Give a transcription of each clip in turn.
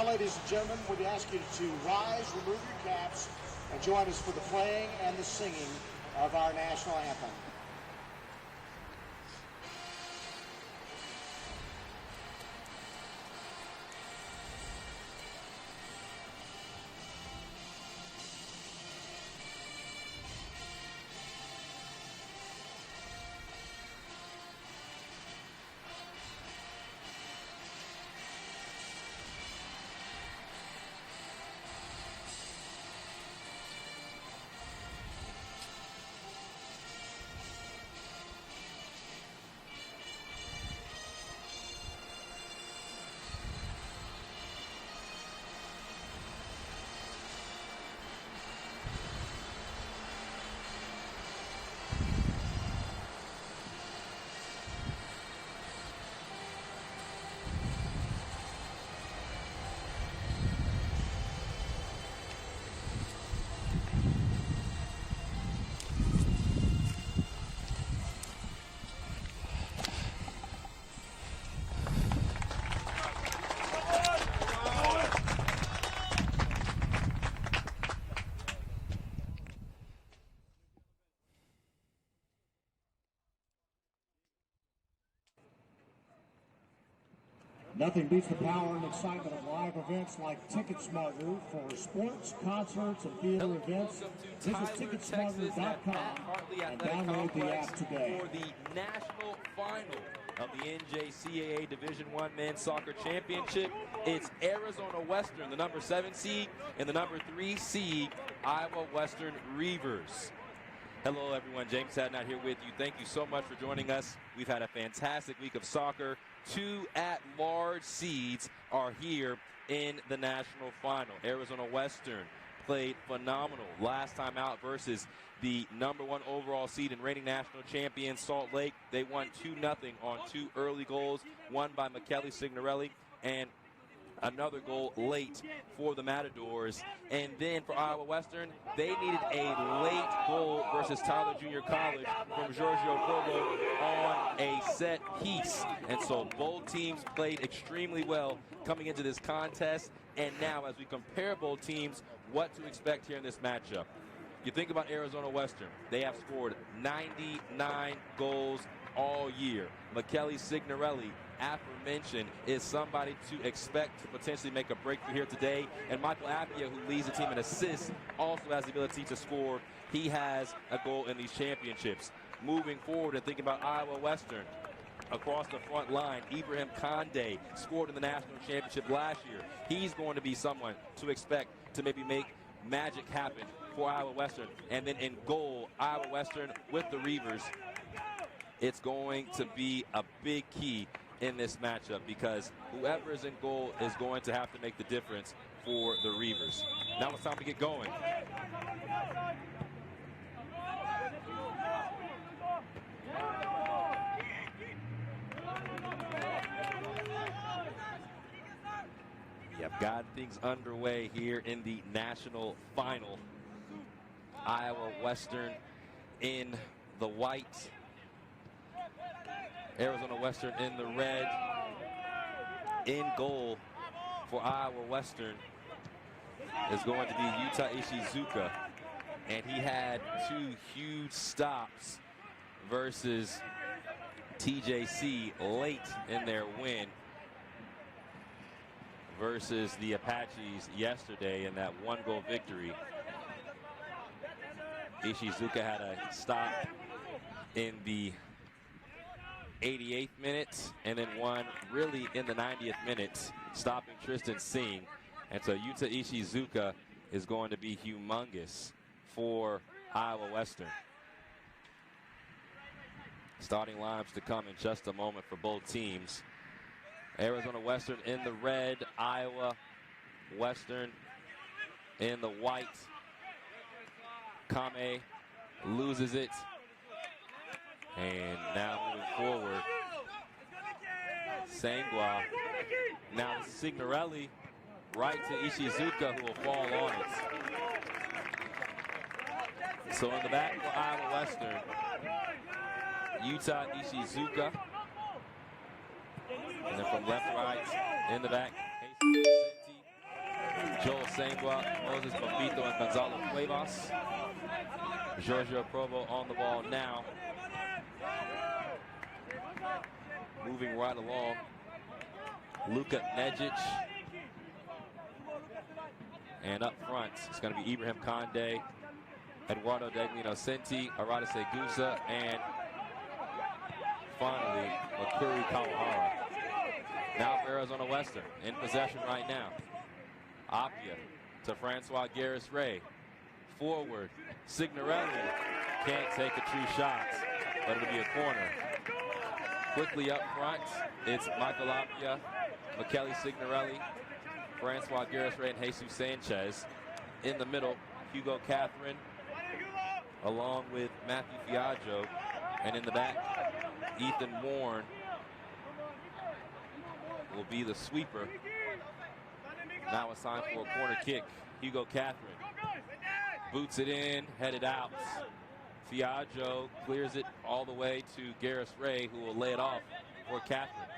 Now, ladies and gentlemen, we ask you to rise, remove your caps, and join us for the playing and the singing of our national anthem. Nothing beats the power and excitement of live events like TicketSmarter for sports, concerts, and theater events. Visit TicketSmarter.com and download the app today. For the national final of the NJCAA Division I Men's Soccer Championship, it's Arizona Western, the number 7 seed, and the number 3 seed, Iowa Western Reavers. Hello, everyone. James Hadnot here with you. Thank you so much for joining us. We've had a fantastic week of soccer. 2 at-large seeds are here in the national final. Arizona Western played phenomenal last time out versus the number 1 overall seed and reigning national champion Salt Lake. They won 2-0 on 2 early goals, one by Michele Signorelli and another goal late for the Matadors. And then for Iowa Western, they needed a late goal versus Tyler Junior College from Giorgio Provo on a set piece. And so both teams played extremely well coming into this contest. And now as we compare both teams, what to expect here in this matchup. You think about Arizona Western, they have scored 99 goals all year. Michele Signorelli, aforementioned, is somebody to expect to potentially make a breakthrough here today. And Michael Appia, who leads the team in assists, also has the ability to score. He has a goal in these championships. Moving forward and thinking about Iowa Western, across the front line, Ibrahim Kande scored in the national championship last year. He's going to be someone to expect to maybe make magic happen for Iowa Western. And then in goal, Iowa Western with the Reavers. It's going to be a big key in this matchup because whoever is in goal is going to have to make the difference for the Reavers. Now it's time to get going. Yep, got things underway here in the national final. Iowa Western in the white, Arizona Western in the red. In goal for Iowa Western is going to be Yuta Ishizuka, and he had 2 huge stops versus TJC late in their win versus the Apaches yesterday in that 1-goal victory. Ishizuka had a stop in the 88th minute and then one really in the 90th minute, stopping Tristan Singh. And so Yuta Ishizuka is going to be humongous for Iowa Western. Starting lineups to come in just a moment for both teams. Arizona Western in the red, Iowa Western in the white. Kame loses it. And now moving forward, Sangwa. Now Signorelli right to Ishizuka, who will fall on it. So in the back for Iowa Western, Yuta Ishizuka. And then from left to right, in the back, Joel Sangua, Moses Bofito, and Gonzalo Cuevas. Giorgio Provo on the ball now. Moving right along. Luka Negic. And up front, it's going to be Ibrahim Condé, Eduardo Deglino-Senti, Arada Segusa, and finally, Makuri Kawahara. Now for Arizona Western, in possession right now. Apia to Francois Garris-Ray. Forward, Signorelli can't take a true shot, but it'll be a corner. Quickly up front, it's Michael Apia, Michele Signorelli, Francois Garris-Ray, and Jesus Sanchez. In the middle, Hugo Catherine, along with Matthew Fiaggio. And in the back, Ethan Warren will be the sweeper. Now it's time for a corner kick. Hugo Catherine boots it in, headed out. Fiaggio clears it all the way to Garris-Ray, who will lay it off for Catherine.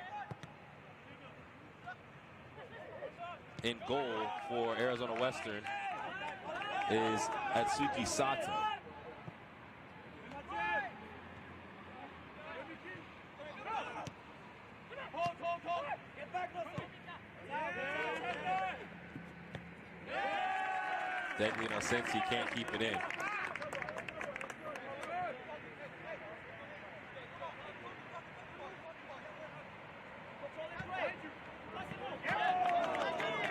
In goal for Arizona Western is Atsuki Sato. Deglino-Senti can't keep it in.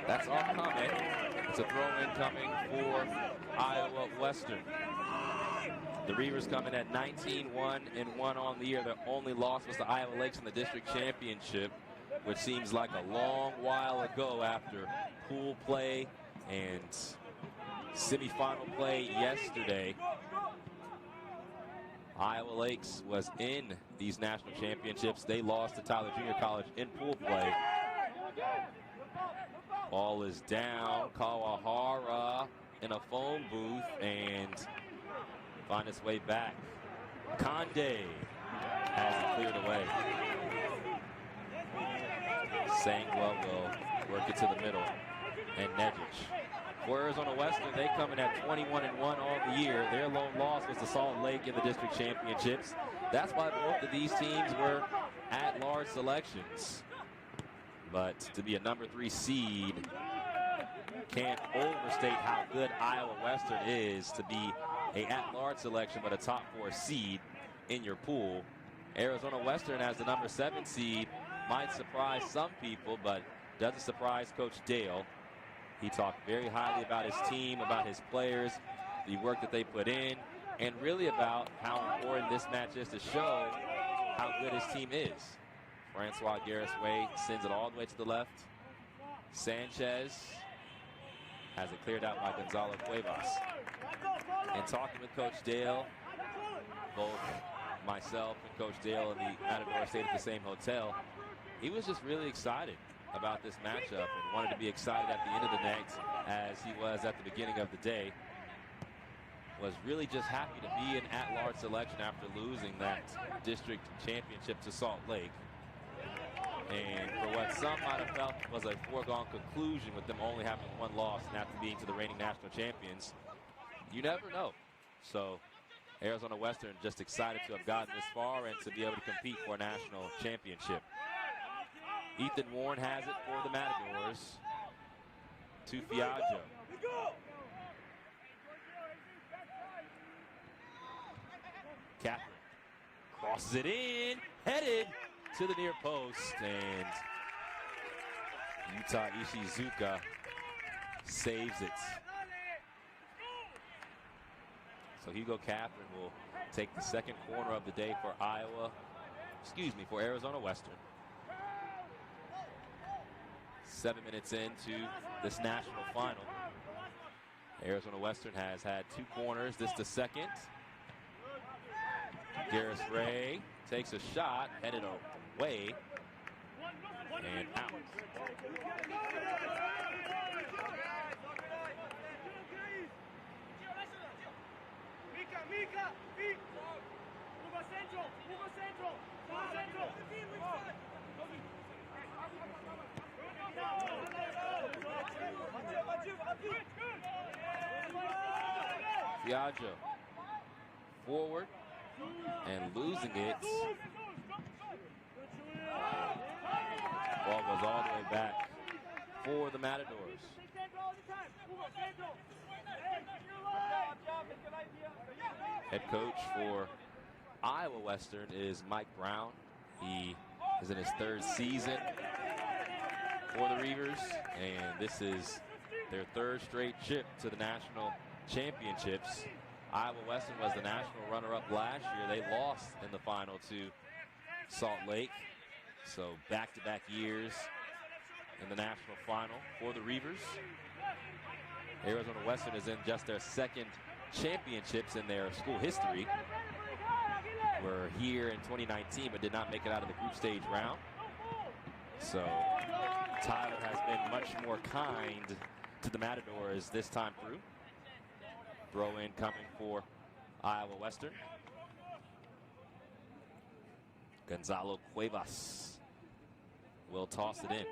That's off comment. It's a throw-in coming for Iowa Western. The Reavers coming at 19-1-1 on the year. Their only loss was to Iowa Lakes in the district championship, which seems like a long while ago after pool play and semifinal play yesterday. Iowa Lakes was in these national championships. They lost to Tyler Junior College in pool play. Ball is down. Kawahara in a phone booth and find its way back. Condé has it cleared away. Sangwa will work it to the middle. And Negic. For Arizona Western, they come in at 21-1 on the year. Their lone loss was to Salt Lake in the district championships. That's why both of these teams were at-large selections. But to be a number 3 seed, can't overstate how good Iowa Western is to be a at-large selection, but a top 4 seed in your pool. Arizona Western as the number 7 seed might surprise some people, but doesn't surprise Coach Dale. He talked very highly about his team, about his players, the work that they put in, and really about how important this match is to show how good his team is. Francois Garris-Ray sends it all the way to the left. Sanchez has it cleared out by Gonzalo Cuevas. And talking with Coach Dale, both myself and Coach Dale and the Matador stayed at the same hotel. He was just really excited about this matchup and wanted to be excited at the end of the night as he was at the beginning of the day. Was really just happy to be an at-large selection after losing that district championship to Salt Lake. And for what some might have felt was a foregone conclusion with them only having one loss and after being to the reigning national champions, you never know. So Arizona Western just excited to have gotten this far and to be able to compete for a national championship. Ethan Warren has it for the Matadors to Fiaggio. Catherine crosses it in, headed to the near post, and Yuta Ishizuka saves it. So Hugo Catherine will take the second corner of the day for for Arizona Western. 7 minutes into this national final. Arizona Western has had 2 corners. This the second. Garris-Ray takes a shot, headed away, and out. Fiaggio forward and losing it. Ball goes all the way back for the Matadors. Head coach for Iowa Western is Mike Brown. He is in his 3rd season for the Reavers, and this is their 3rd straight trip to the national championships. Iowa Western was the national runner-up last year. They lost in the final to Salt Lake. So back-to-back years in the national final for the Reavers. Arizona Western is in just their 2nd championships in their school history. Were here in 2019 but did not make it out of the group stage round. So Tyler has been much more kind to the Matadors this time through. Throw in coming for Iowa Western. Gonzalo Cuevas will toss it in.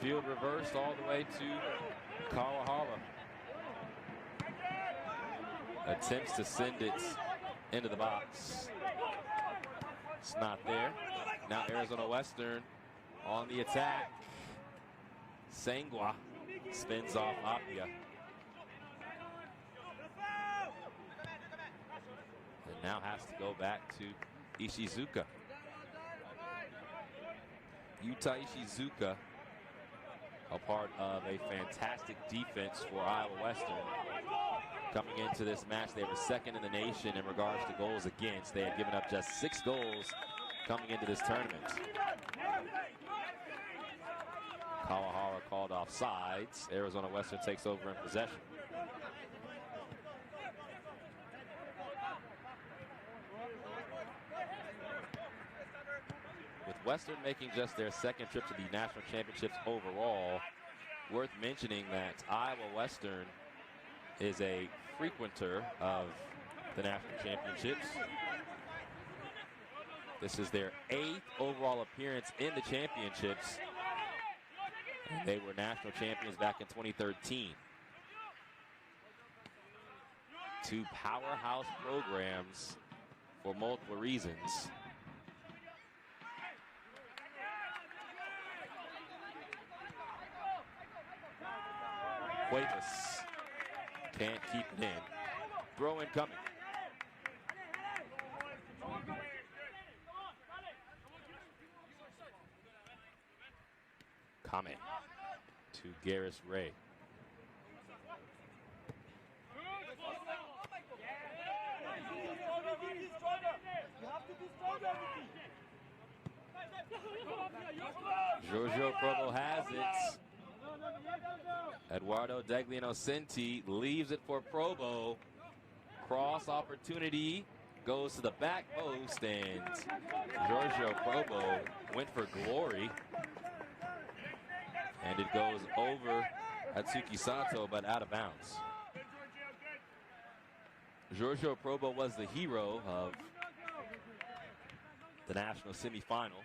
Field reversed all the way to Kawahara. Attempts to send it into the box. It's not there. Now Arizona Western on the attack. Sangwa spins off Apia. And now has to go back to Ishizuka. Yuta Ishizuka, a part of a fantastic defense for Iowa Western. Coming into this match, they were 2nd in the nation in regards to goals against. They had given up just 6 goals coming into this tournament. Kawahara called off sides. Arizona Western takes over in possession. With Western making just their 2nd trip to the national championships overall, worth mentioning that Iowa Western is a frequenter of the national championships. This is their 8th overall appearance in the championships. And they were national champions back in 2013. 2 powerhouse programs for multiple reasons. Cuevas can't keep it in. Throw in coming. Kame to Garris Ray. Giorgio Provo has it. Eduardo Degliano-Senti leaves it for Provo. Cross opportunity goes to the back post, and Giorgio Provo went for glory. And it goes over Atsuki Sato, but out of bounds. Giorgio Provo was the hero of the national semifinal.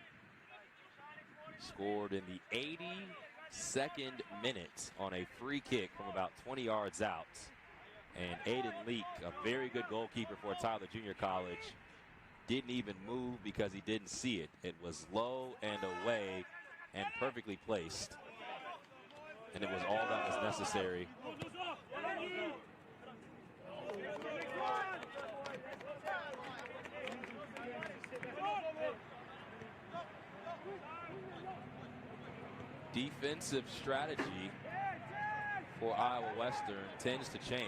Scored in the 82nd minute on a free kick from about 20 yards out. And Aiden Leak, a very good goalkeeper for Tyler Junior College, didn't even move because he didn't see it. It was low and away and perfectly placed. And it was all that was necessary. Defensive strategy for Iowa Western tends to change.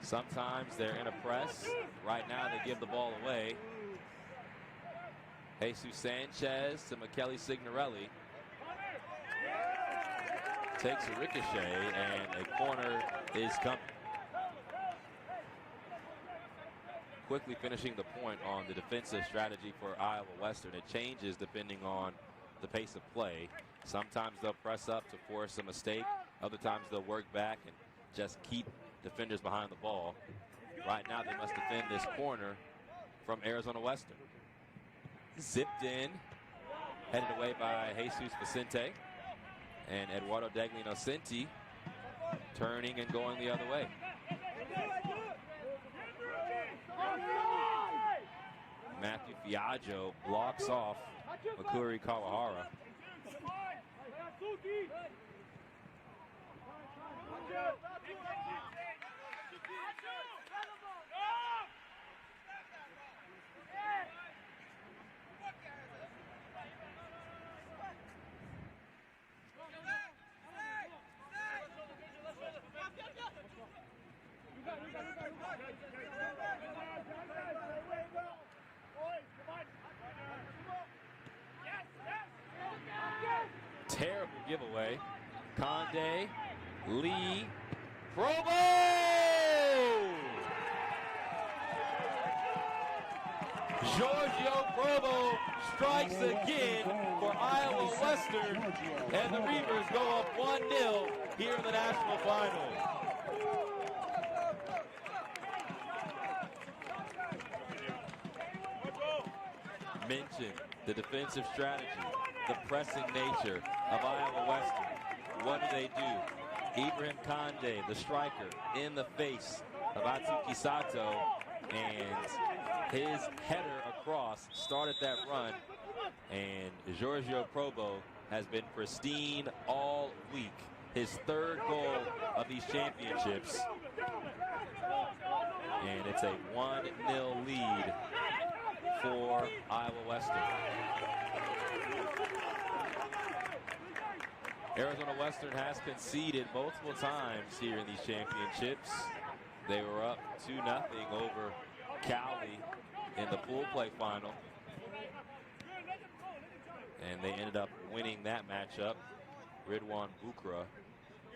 Sometimes they're in a press. Right now they give the ball away. Jesus Sanchez to Michele Signorelli. Takes a ricochet, and a corner is coming. Quickly finishing the point on the defensive strategy for Iowa Western. It changes depending on the pace of play. Sometimes they'll press up to force a mistake. Other times they'll work back and just keep defenders behind the ball. Right now they must defend this corner from Arizona Western. Zipped in, headed away by Jesus Vicente. And Eduardo Degli Innocenti turning and going the other way. Matthew Fiaggio blocks off Makuri Kawahara. Terrible giveaway. Conde, Lee, Probo! Giorgio Probo strikes again for Iowa Western, and the Reavers go up 1-0 here in the national final. Mentioned the defensive strategy, the pressing nature of Iowa Western. What do? Ibrahim Conde, the striker, in the face of Atsuki Sato, and his header across started that run, and Giorgio Probo has been pristine all week. His third goal of these championships, and it's a 1-0 lead for Iowa Western. Arizona Western has conceded multiple times here in these championships. They were up 2-0 over Cali in the pool play final, and they ended up winning that matchup. Ridwan Bukra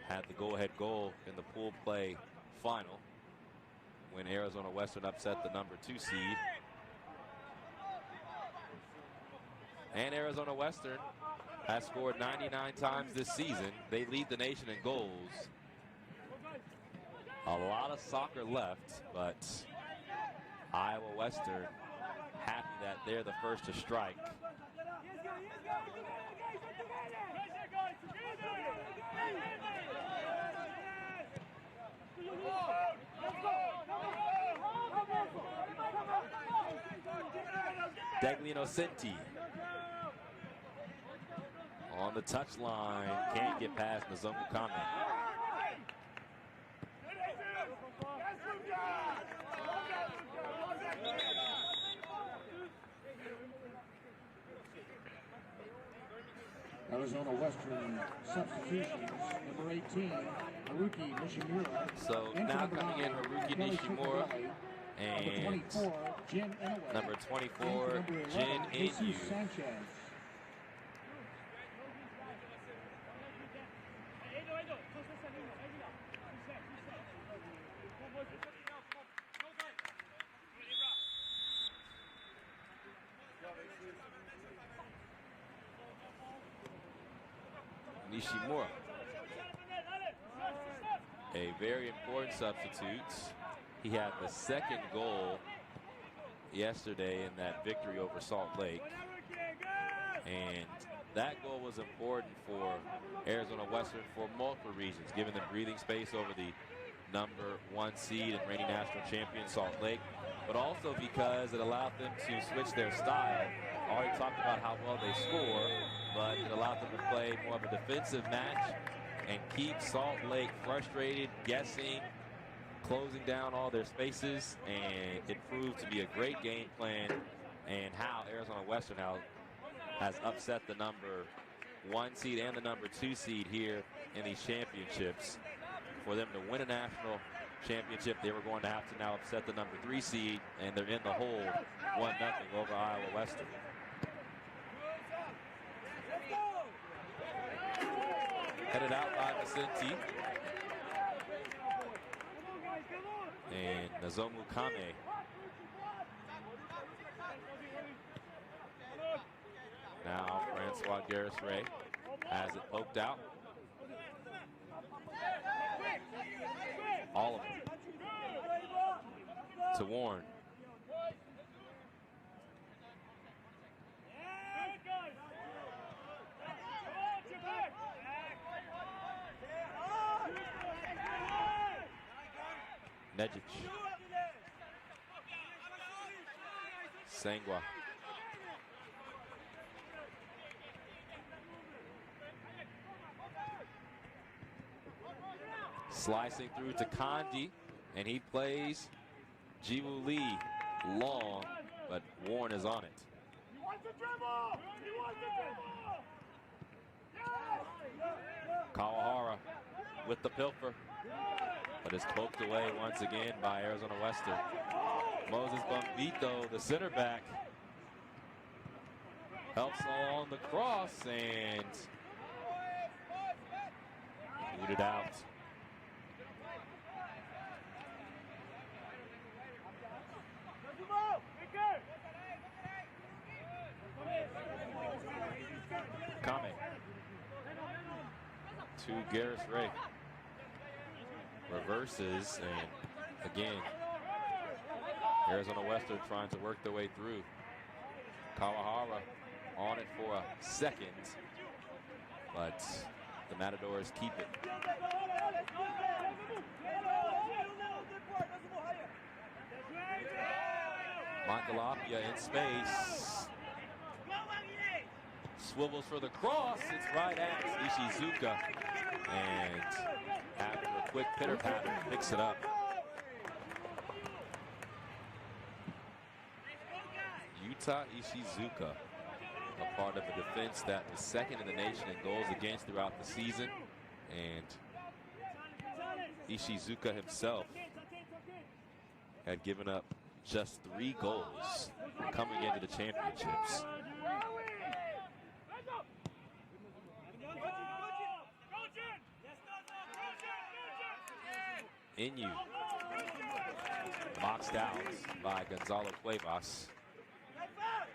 had the go-ahead goal in the pool play final when Arizona Western upset the number 2 seed. And Arizona Western has scored 99 times this season. They lead the nation in goals. A lot of soccer left, but Iowa Western happy that they're the first to strike. Degli Innocenti on the touchline, can't get past Nozomu Kame. Arizona Western substitutions, number 18, Haruki Nishimura. So now coming in Haruki Nishimura and number 24, Jin Inyu. Nishimura, a very important substitute. He had the second goal yesterday in that victory over Salt Lake, and that goal was important for Arizona Western for multiple reasons, giving them breathing space over the number 1 seed and reigning national champion Salt Lake, but also because it allowed them to switch their style. Already talked about how well they score, but it allowed them to play more of a defensive match and keep Salt Lake frustrated, guessing, closing down all their spaces, and it proved to be a great game plan, and how Arizona Western has upset the number 1 seed and the number 2 seed here in these championships. For them to win a national championship, they were going to have to now upset the number 3 seed, and they're in the hole 1-0 over Iowa Western. Headed out by Vicente. And Nozomu Kame. Now Francois Garris-Ray. Has it poked out. All of it. To Warren. Nejic. Sangwa. Slicing through to Kandi, and he plays Jiwoo Lee long, but Warren is on it. Kawahara with the pilfer, but is poked away once again by Arizona Western. Moses Bombito, the center back, helps along the cross and booted out. Kame to Garris Ray. Reverses, and again, Arizona Western trying to work their way through. Kawahara on it for a second, but the Matadors keep it. Montalapia in space. Swivels for the cross. It's right at Ishizuka. And after a quick pitter-patter, picks it up. Yuta Ishizuka, a part of a defense that was second in the nation in goals against throughout the season. And Ishizuka himself had given up just 3 goals coming into the championships. Inyu boxed out by Gonzalo Cuevas.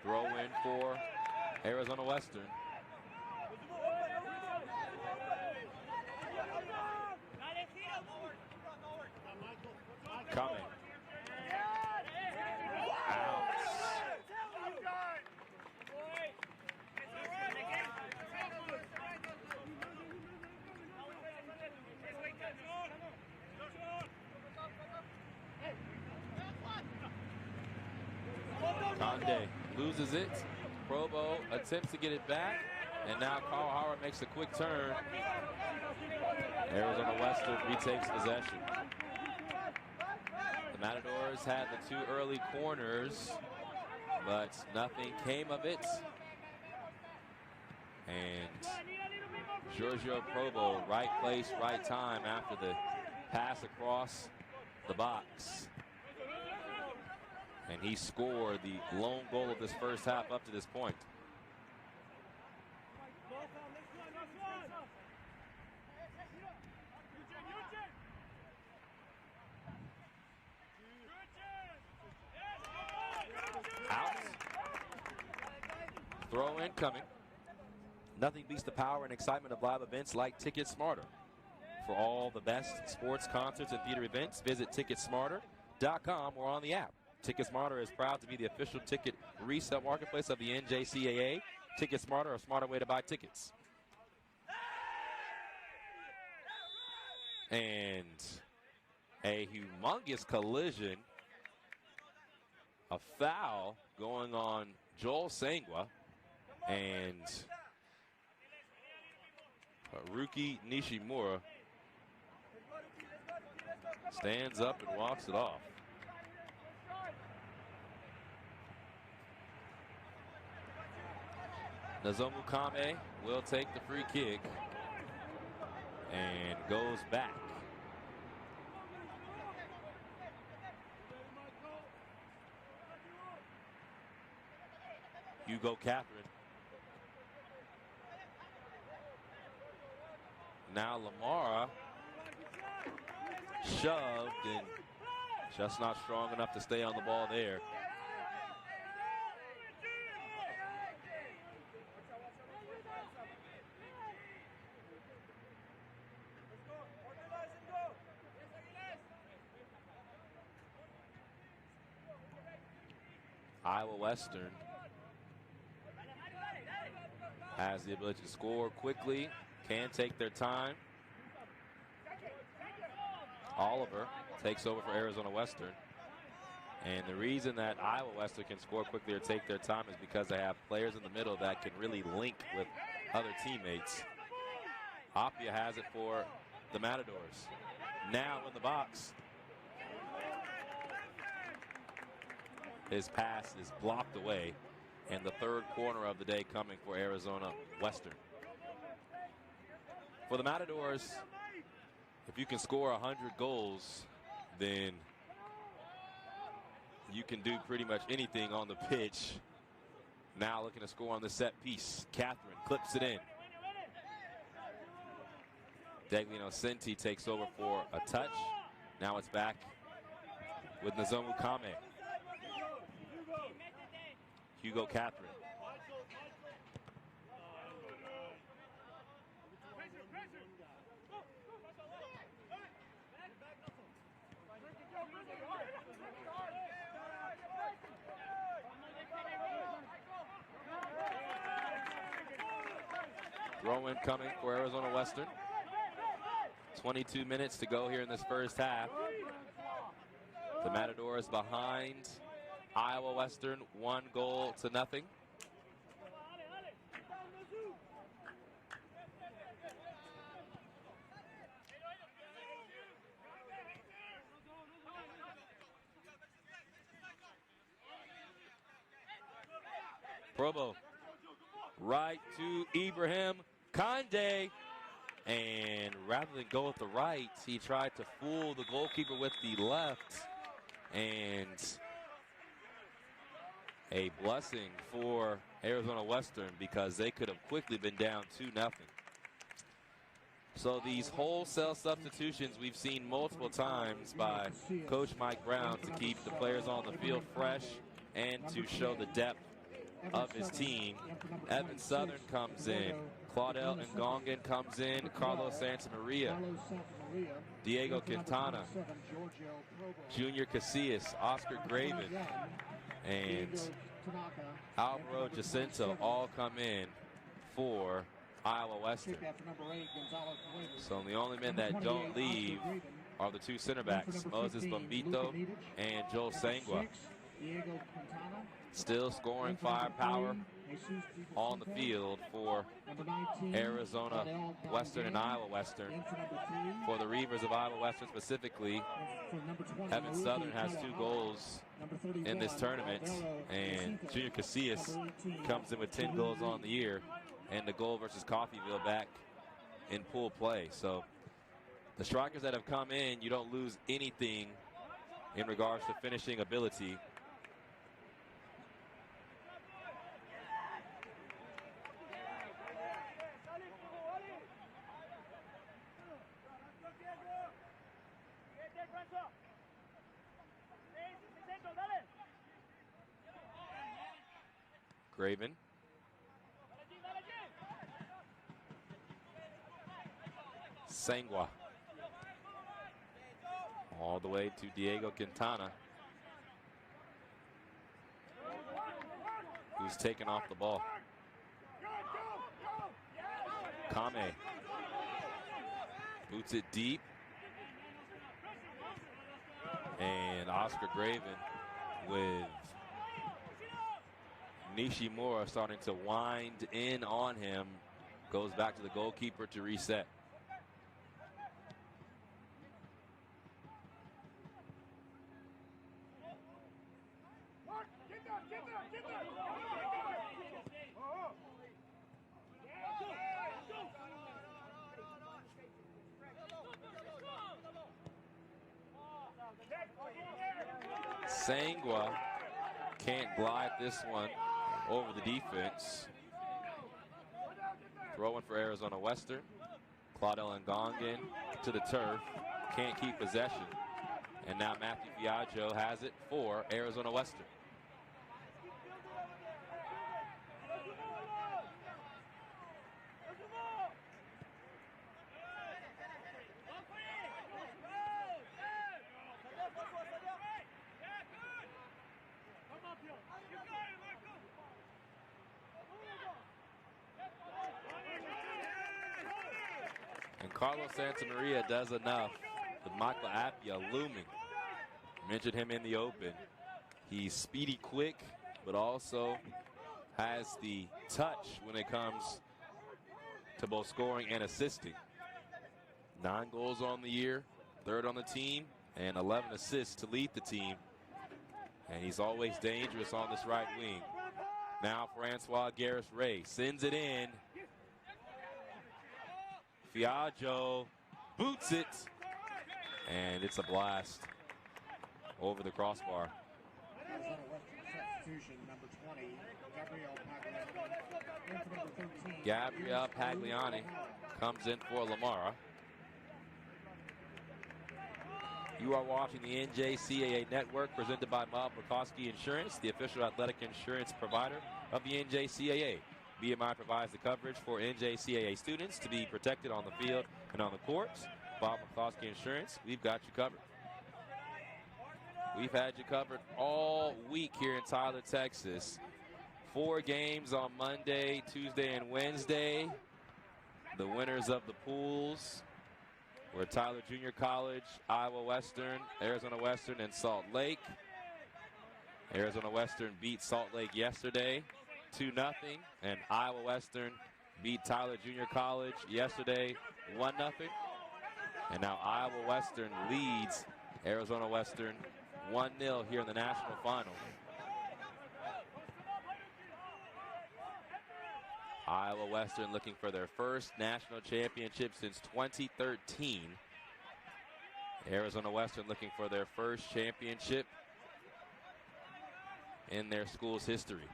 Throw in for Arizona Western. Coming. Out. Conde loses it. Probo attempts to get it back, and now Kawahara makes a quick turn. Arizona Western retakes possession. The Matadors had the 2 early corners, but nothing came of it. And Giorgio Probo, right place, right time after the pass across the box. And he scored the lone goal of this first half up to this point. Out. Throw in coming. Nothing beats the power and excitement of live events like Ticket Smarter. For all the best sports, concerts, and theater events, visit ticketsmarter.com or on the app. TicketSmarter is proud to be the official ticket resale marketplace of the NJCAA. TicketSmarter, a smarter way to buy tickets. And a humongous collision. A foul going on Joel Sangwa. And Haruki Nishimura stands up and walks it off. Nozomu Kame will take the free kick and goes back. Hugo Catherine. Now Lamara shoved and just not strong enough to stay on the ball there. Iowa Western has the ability to score quickly, can take their time. Oliver takes over for Arizona Western. And the reason that Iowa Western can score quickly or take their time is because they have players in the middle that can really link with other teammates. Appia has it for the Matadors. Now in the box. His pass is blocked away. And the third corner of the day coming for Arizona Western. For the Matadors, if you can score 100 goals, then you can do pretty much anything on the pitch. Now looking to score on the set piece. Catherine clips it in. Deglino Senti takes over for a touch. Now it's back with Nozomu Kame. Hugo Catherine. Throw-in coming for Arizona Western. 22 minutes to go here in this first half. The Matadors behind Iowa Western, 1-0-0. Probo right to Ibrahim Kande. And rather than go with the right, he tried to fool the goalkeeper with the left. And a blessing for Arizona Western because they could have quickly been down 2-0. So these wholesale substitutions we've seen multiple times by Coach Mike Brown to keep the players on the field fresh and to show the depth of his team. Evan Southern comes in. Claudel Ngongen comes in. Carlos Santamaria. Diego Quintana. Junior Casillas. Oscar Graven. And Alvaro Jacinto all come in for Iowa Western. So the only men that don't leave are the two center backs, Moses Bombito and Joel Sangua. Still scoring firepower on the field for Arizona Western and Iowa Western. For the Reavers of Iowa Western specifically, Evan Southern has 2 goals in this tournament, and Junior Casillas comes in with 10 goals on the year, and the goal versus Coffeyville back in pool play. So the strikers that have come in, you don't lose anything in regards to finishing ability. Graven. Sangua. All the way to Diego Quintana, who's taken off the ball. Kame boots it deep. And Oscar Graven with Nishimura starting to wind in on him. Goes back to the goalkeeper to reset. Sangua can't glide this one over the defense. Throw in for Arizona Western. Claudel Ngongen to the turf. Can't keep possession. And now Matthew Fiaggio has it for Arizona Western. Carlos Santamaria does enough with Michael Appia looming. Mentioned him in the open. He's speedy, quick, but also has the touch when it comes to both scoring and assisting. 9 goals on the year, 3rd on the team, and 11 assists to lead the team. And he's always dangerous on this right wing. Now Francois Garris-Ray sends it in. Fiaggio boots it, and it's a blast over the crossbar. Gabriel Pagliani comes in for Lamara. You are watching the NJCAA Network presented by Bob McCoskey Insurance, the official athletic insurance provider of the NJCAA. BMI provides the coverage for NJCAA students to be protected on the field and on the courts. Bob McCoskey Insurance, we've got you covered. We've had you covered all week here in Tyler, Texas. 4 games on Monday, Tuesday, and Wednesday. The winners of the pools were Tyler Junior College, Iowa Western, Arizona Western, and Salt Lake. Arizona Western beat Salt Lake yesterday 2-0, and Iowa Western beat Tyler Junior College yesterday 1-0. And now Iowa Western leads Arizona Western 1-0 here in the national final. Iowa Western looking for their first national championship since 2013. Arizona Western looking for their first championship in their school's history.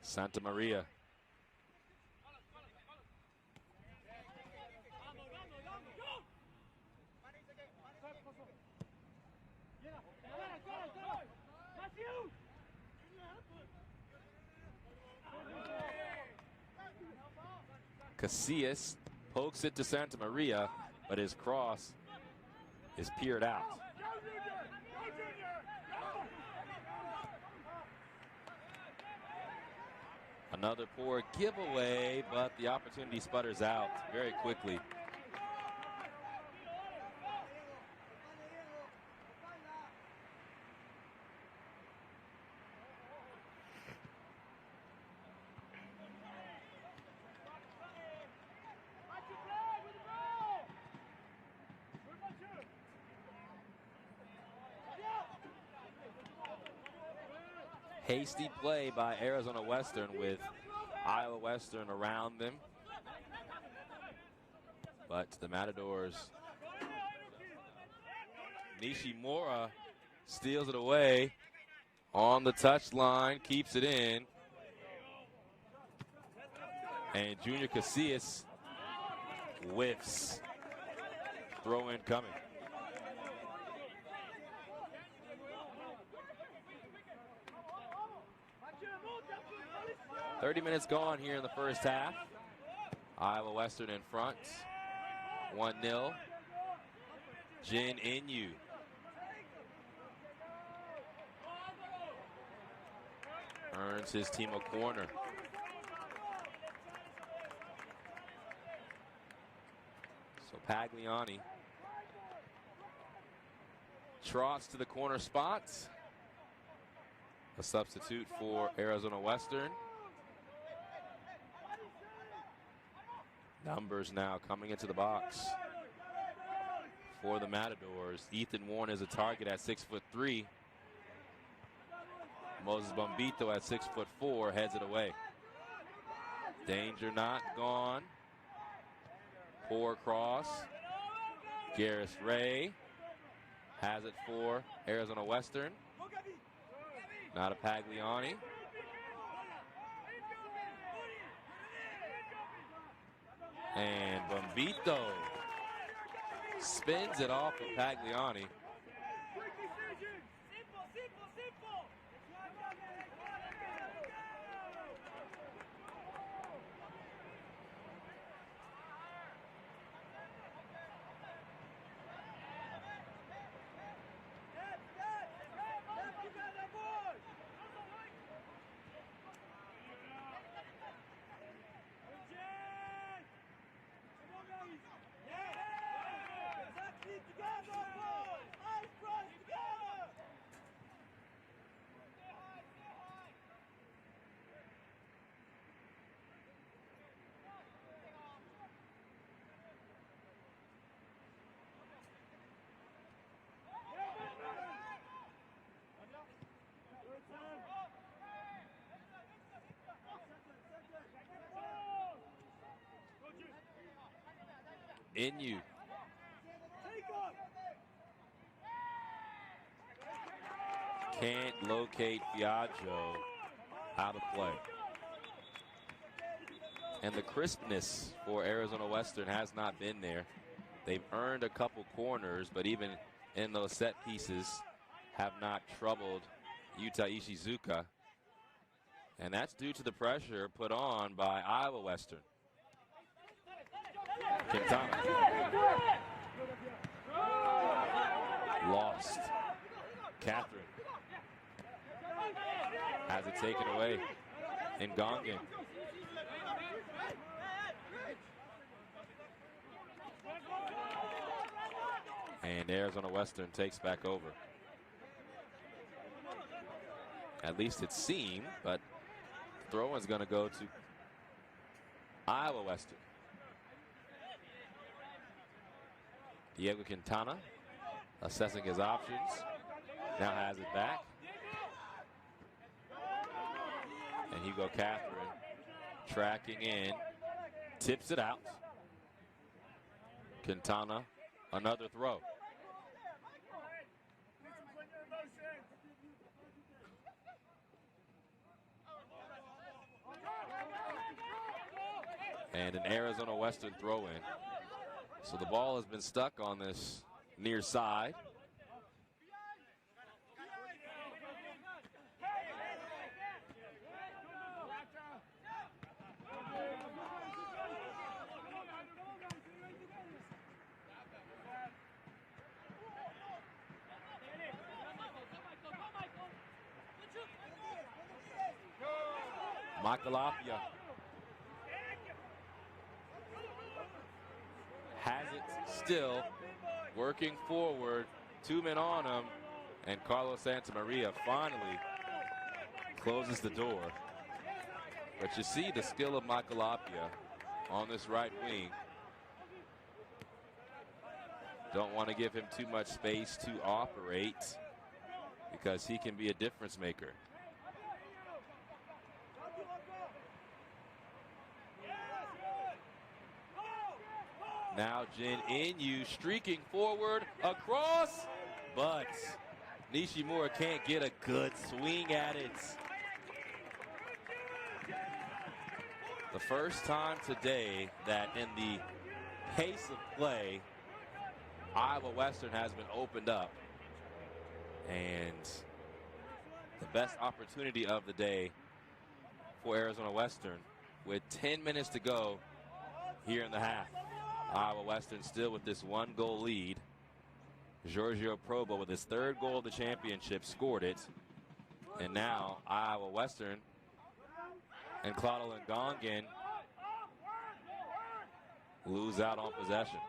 Santamaria. Casillas pokes it to Santamaria, but his cross is peered out. Another poor giveaway, but the opportunity sputters out very quickly. Hasty play by Arizona Western with Iowa Western around them. But the Matadors, Nishimura steals it away on the touchline, keeps it in. And Junior Casillas whiffs. Throw in coming. 30 minutes gone here in the first half. Iowa Western in front, 1-0. Jin Inyu. Earns his team a corner. So Pagliani trots to the corner spot. A substitute for Arizona Western. Numbers now coming into the box for the Matadors. Ethan Warren is a target at 6'3". Moses Bombito at 6'4" heads it away. Danger not gone. Poor cross. Garris-Ray has it for Arizona Western. Not a Pagliani. And Bombito spins it off of Pagliani. Inu. Can't locate Biagio out of play. And the crispness for Arizona Western has not been there. They've earned a couple corners, but even in those set pieces have not troubled Yuta Ishizuka. And that's due to the pressure put on by Iowa Western. Quintana. Lost. Catherine has it taken away. Ngongen. And Arizona Western takes back over. At least it seemed, but the throw-in's going to go to Iowa Western. Diego Quintana assessing his options. Now has it back. And Hugo Catherine tracking in. Tips it out. Quintana, another throw. And an Arizona Western throw-in. So the ball has been stuck on this near side. Makalapia has it still, working forward, 2 men on him, and Carlos Santamaria finally closes the door. But you see the skill of Makalapia on this right wing. Don't want to give him too much space to operate because he can be a difference maker. Now Jin Inu streaking forward across, but Nishimura can't get a good swing at it. The first time today that in the pace of play, Iowa Western has been opened up. And the best opportunity of the day for Arizona Western with 10 minutes to go here in the half. Iowa Western still with this 1-goal lead. Giorgio Probo with his 3rd goal of the championship scored it. And now Iowa Western and Claudio Ngongen lose out on possession.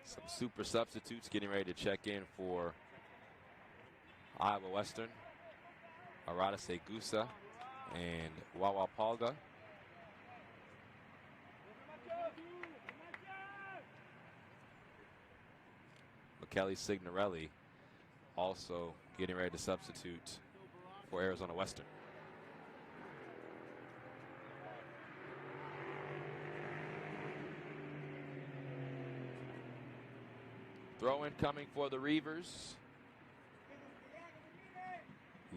Some super substitutes getting ready to check in for Iowa Western. Arata Segusa and Wawa Palga. Kelly Signorelli also getting ready to substitute for Arizona Western. Throw-in coming for the Reavers.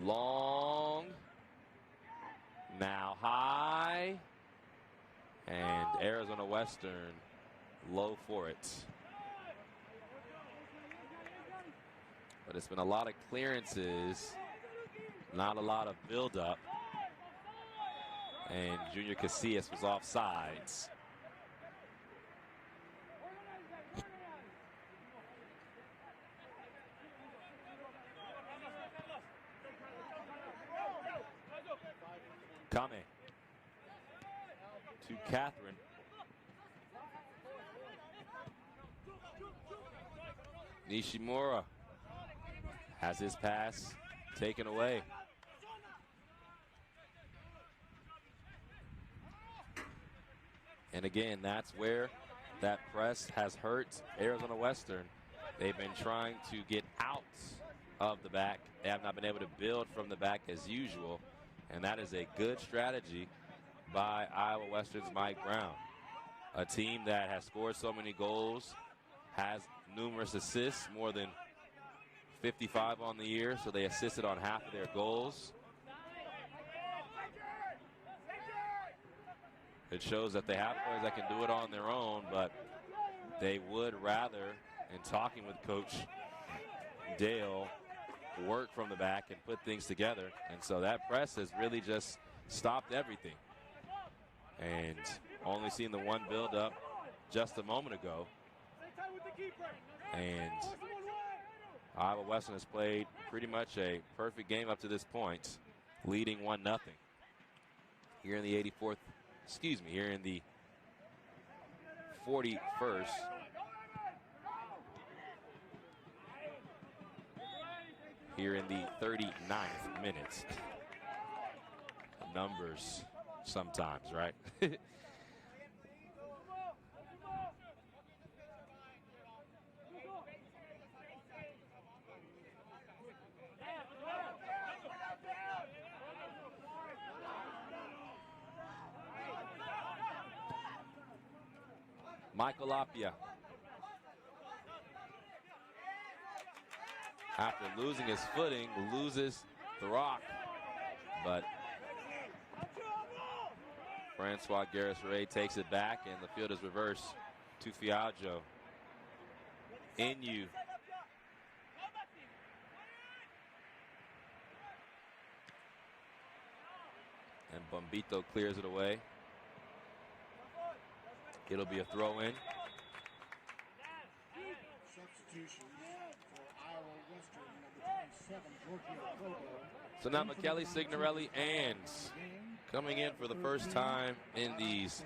Long. Now high. And Arizona Western low for it. But it's been a lot of clearances, not a lot of build-up. And Junior Casillas was offsides. Kame to Catherine. Nishimura has his pass taken away. And again, that's where that press has hurt Arizona Western. They've been trying to get out of the back. They have not been able to build from the back as usual, and that is a good strategy by Iowa Western's Mike Brown, a team that has scored so many goals, has numerous assists, more than 55 on the year, so they assisted on half of their goals. It shows that they have players that can do it on their own, but they would rather, in talking with Coach Dale, work from the back and put things together. And so that press has really just stopped everything. And only seen the one build-up just a moment ago. And Iowa Western has played pretty much a perfect game up to this point, leading 1-0. Here in the 84th, here in the 41st. Here in the 39th minute. Numbers sometimes, right? Michael Apia, after losing his footing, loses the rock, but Francois Garris-Ray takes it back, and the field is reversed to Fiaggio. Inyu. And Bombito clears it away. It'll be a throw-in. Substitutions for Iowa Western, number 27, Giorgio Provo. So now McKelly, Signorelli, and coming in for the first time in these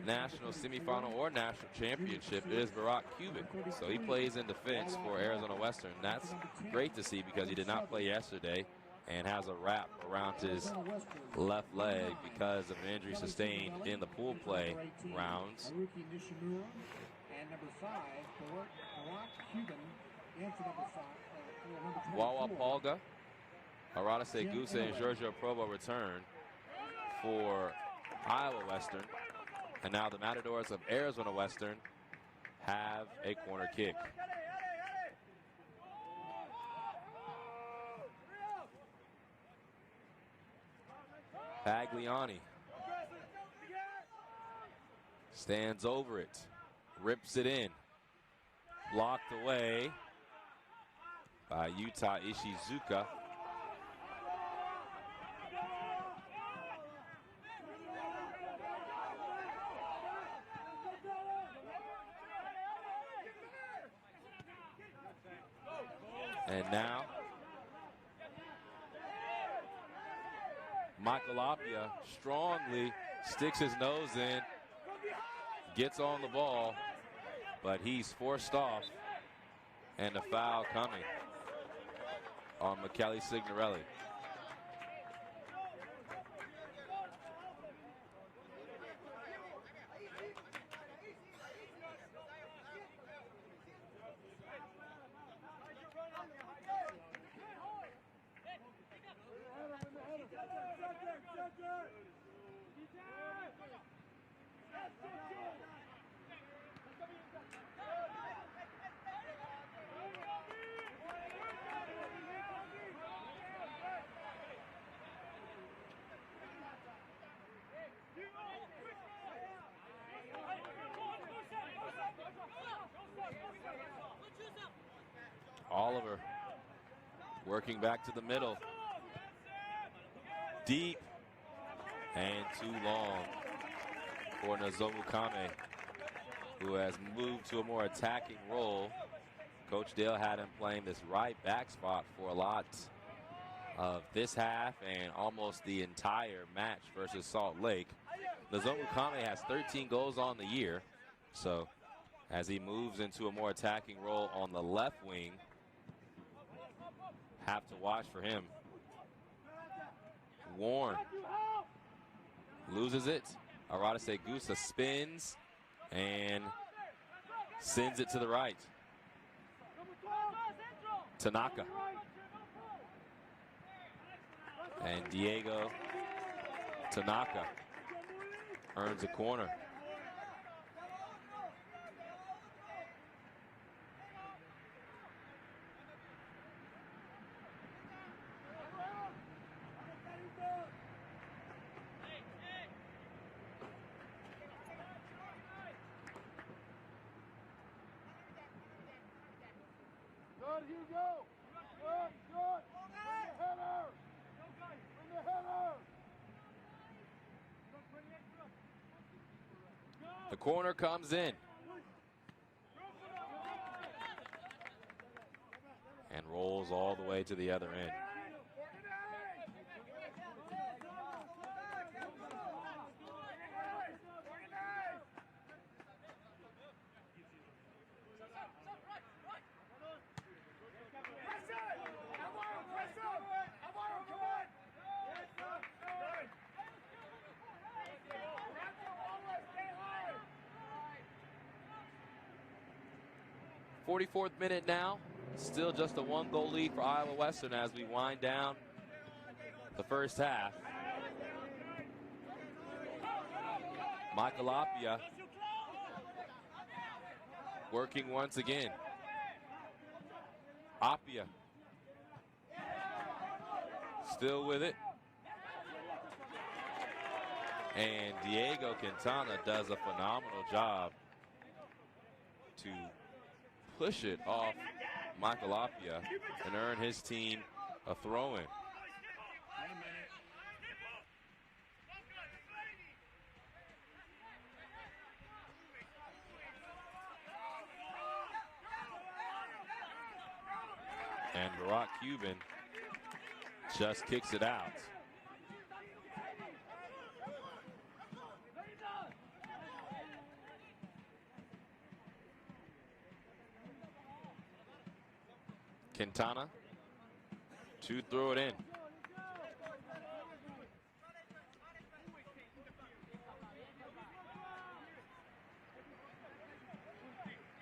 national semifinal or national championship is Barack Cuban. So he plays in defense for Arizona Western. That's great to see because he did not play yesterday and has a wrap around his left leg because of an injury sustained in the pool play rounds. Wawa Palga, Aradise Gusa, and Giorgio Provo return for Iowa Western. And now the Matadors of Arizona Western have a corner kick. Pagliani stands over it, rips it in, blocked away by Yuta Ishizuka. And now Michael Apia strongly sticks his nose in, gets on the ball, but he's forced off, and a foul coming on McKelly Signorelli. Oliver working back to the middle. Deep and too long for Nozomu Kame, who has moved to a more attacking role. Coach Dale had him playing this right back spot for a lot of this half and almost the entire match versus Salt Lake. Nozomu Kame has 13 goals on the year, so as he moves into a more attacking role on the left wing, have to watch for him. Warren loses it. Aradise Gusa spins and sends it to the right. Tanaka. And Diego Tanaka earns a corner. Good, Hugo. Good, good. Bring the header. Bring the header. The corner comes in. And rolls all the way to the other end. .44th minute now. Still just a 1-goal lead for Iowa Western as we wind down the first half. Michael Appia working once again. Appia still with it. And Diego Quintana does a phenomenal job to push it off Michael Appia and earn his team a throw-in. And Barack Cuban just kicks it out. Quintana to throw it in.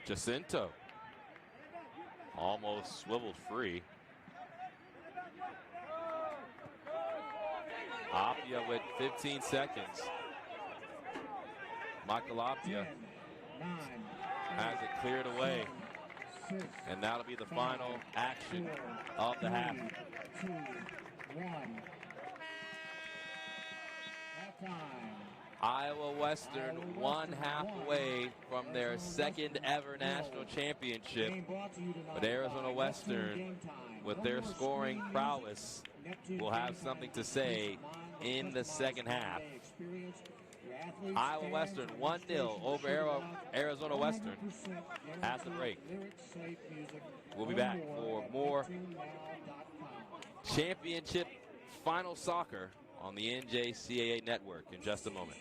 Jacinto almost swiveled free. Appia with 15 seconds. Michael Appia has it cleared away. And that'll be the final action of the half. 2, 1. Iowa Western 1 half away from their second ever national championship. But Arizona Western, with their scoring prowess, will have something to say in the second half. Iowa Western 1-0 over Arizona Western at the break. We'll be back for more championship final soccer on the NJCAA network in just a moment.